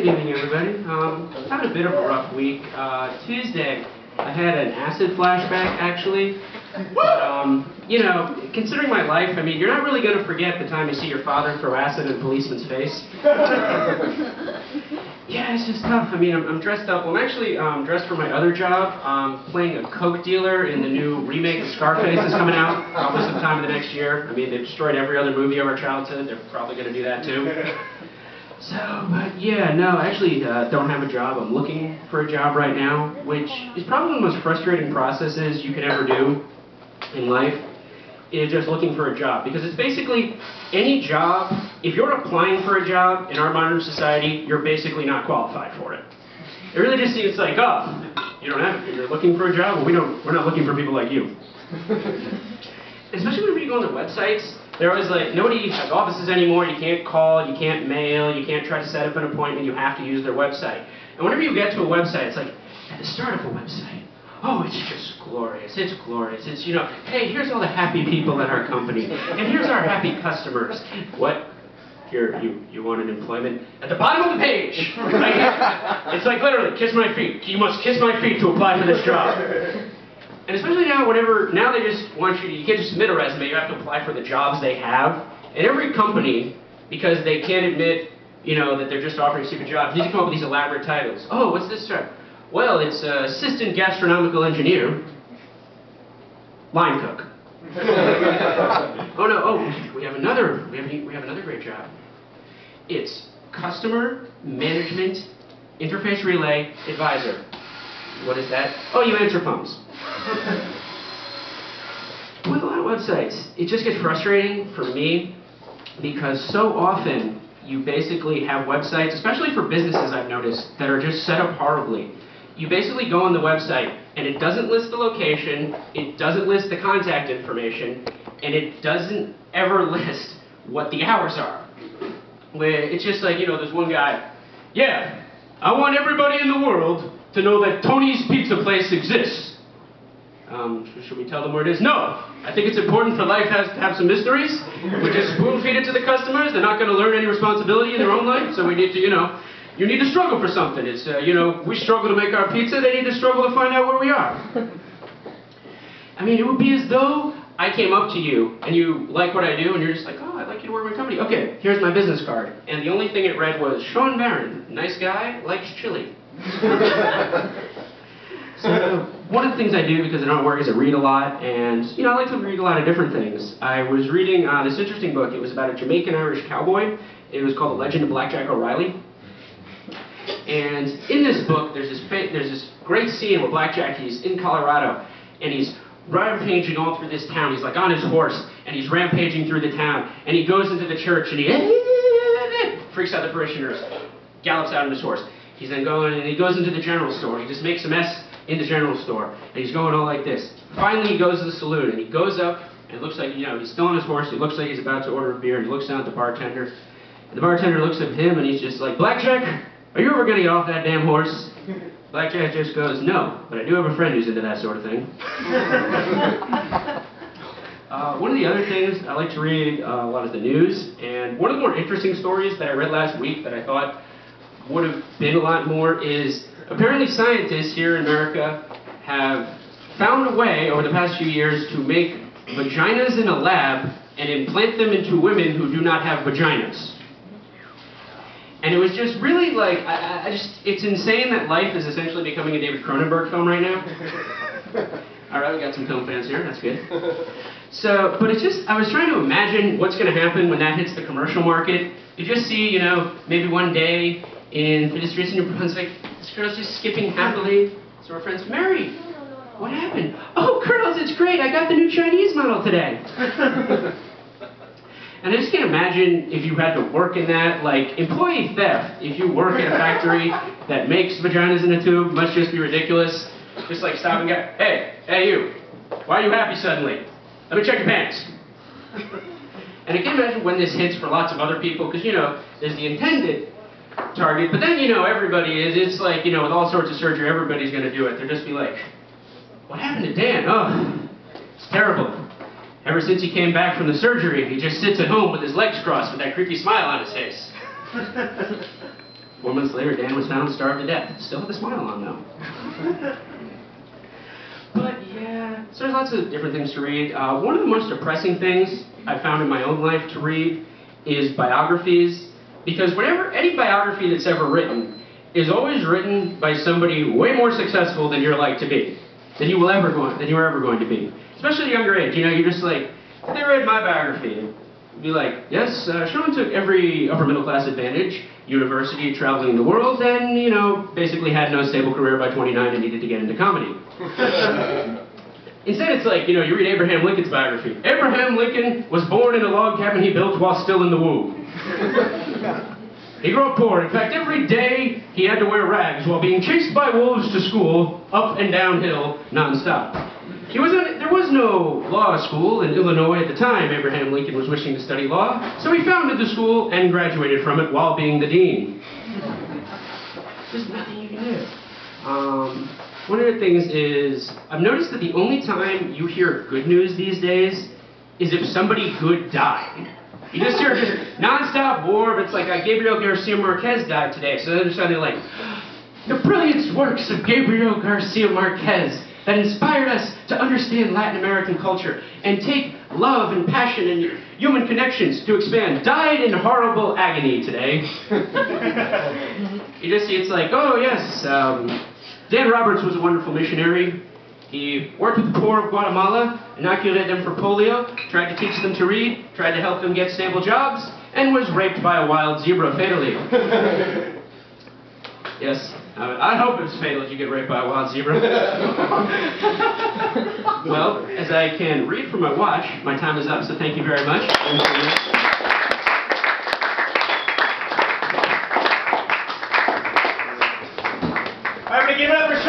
Good evening, everybody. Had a bit of a rough week. Tuesday, I had an acid flashback, actually. But, you know, considering my life, I mean, you're not really going to forget the time you see your father throw acid in a policeman's face. Yeah, it's just tough. I mean, I'm dressed up. Well, I'm actually dressed for my other job. Playing a coke dealer in the new remake of Scarface that's coming out probably sometime in the next year. I mean, they've destroyed every other movie of our childhood. They're probably going to do that too. So, but yeah, no, I actually don't have a job. I'm looking for a job right now, which is probably one of the most frustrating processes you could ever do in life, is just looking for a job. Because it's basically any job, if you're applying for a job in our modern society, you're basically not qualified for it. It really just seems like, oh, you don't have it, you're looking for a job? Well, we're not looking for people like you. Especially whenever you go on their websites, they're always like, nobody has offices anymore, you can't call, you can't mail, you can't try to set up an appointment, you have to use their website. And whenever you get to a website, it's like, at the start of a website, oh, it's just glorious, it's glorious, it's, you know, hey, here's all the happy people at our company, and here's our happy customers. What? You wanted employment? At the bottom of the page! Right? It's like literally, kiss my feet. You must kiss my feet to apply for this job. And especially now, now they just want you can't just submit a resume, you have to apply for the jobs they have. And every company, because they can't admit, you know, that they're just offering stupid jobs, needs to come up with these elaborate titles. Oh, what's this job? Well, it's assistant gastronomical engineer, line cook. Oh no, oh, we have another great job. It's customer management interface relay advisor. What is that? Oh, you answer phones. With a lot of websites, it just gets frustrating for me because so often you basically have websites, especially for businesses I've noticed, that are just set up horribly. You basically go on the website and it doesn't list the location, it doesn't list the contact information, and it doesn't ever list what the hours are. Where it's just like, you know, there's one guy, yeah, I want everybody in the world to know that Tony's Pizza Place exists. Should we tell them where it is? No! I think it's important for life to have some mysteries. We just spoon feed it to the customers. They're not going to learn any responsibility in their own life, so we need to, you know, you need to struggle for something. It's, you know, we struggle to make our pizza, they need to struggle to find out where we are. I mean, it would be as though I came up to you, and you like what I do, and you're just like, oh, I'd like you to work in my company. Okay, here's my business card. And the only thing it read was, Shawn Barron, nice guy, likes chili. So, one of the things I do because I don't work is I read a lot, and, you know, I like to read a lot of different things. I was reading this interesting book. It was about a Jamaican-Irish cowboy. It was called The Legend of Blackjack O'Reilly. And in this book, there's this great scene where Blackjack, he's in Colorado, and he's rampaging all through this town. He's like on his horse, and he's rampaging through the town, and he goes into the church, and he freaks out the parishioners, gallops out on his horse. He's then going, and he goes into the general store. He just makes a mess in the general store, and he's going all like this. Finally, he goes to the saloon, and he goes up, and it looks like, you know, he's still on his horse. He looks like he's about to order a beer, and he looks down at the bartender, and the bartender looks at him, and he's just like, Blackjack, are you ever going to get off that damn horse? Blackjack just goes, no, but I do have a friend who's into that sort of thing. One of the other things I like to read a lot is the news, and one of the more interesting stories that I read last week that I thought would have been a lot more is apparently scientists here in America have found a way over the past few years to make vaginas in a lab and implant them into women who do not have vaginas. And it was just really like, it's insane that life is essentially becoming a David Cronenberg film right now. Alright, we got some film fans here, that's good. So, but it's just, I was trying to imagine what's going to happen when that hits the commercial market. You just see, you know, maybe one day through the streets in New Brunswick, this girl's just skipping happily. So her friends, Mary, what happened? Oh, girls, it's great, I got the new Chinese model today. And I just can't imagine if you had to work in that, like, employee theft. If you work in a factory that makes vaginas in a tube, must just be ridiculous. Just like stop and go, hey you, why are you happy suddenly? Let me check your pants. And I can imagine when this hits for lots of other people, because, you know, there's the intended target, but then, you know, everybody is, it's like, you know, with all sorts of surgery, everybody's going to do it. They'll just be like, what happened to Dan? Oh, it's terrible. Ever since he came back from the surgery, he just sits at home with his legs crossed with that creepy smile on his face. 4 months later, Dan was found starved to death. Still with a smile on, though. But yeah, so there's lots of different things to read. One of the most depressing things I found in my own life to read is biographies, because whenever any biography that's ever written is always written by somebody way more successful than you're like to be, than you were ever going to be. Especially at a younger age, you know, you're just like, if they read my biography, you'd be like, yes, Shawn took every upper middle class advantage, university, traveling the world, and, you know, basically had no stable career by 29 and needed to get into comedy. Instead, it's like, you know, you read Abraham Lincoln's biography. Abraham Lincoln was born in a log cabin he built while still in the womb. He grew up poor. In fact, every day he had to wear rags while being chased by wolves to school, up and downhill, non-stop. There was no law school in Illinois at the time Abraham Lincoln was wishing to study law, so he founded the school and graduated from it while being the dean. There's nothing you can do. One of the things is, I've noticed that the only time you hear good news these days is if somebody good died. You just hear non-stop war, but it's like Gabriel Garcia Marquez died today, so they're suddenly like, the brilliant works of Gabriel Garcia Marquez that inspired us to understand Latin American culture and take love and passion and human connections to expand, died in horrible agony today. You just see, it's like, oh yes, Dan Roberts was a wonderful missionary. He worked with the poor of Guatemala, inoculated them for polio, tried to teach them to read, tried to help them get stable jobs, and was raped by a wild zebra fatally. Yes, I hope it's fatal if you get raped by a wild zebra. Well, as I can read from my watch, my time is up, so thank you very much. All right, give it up for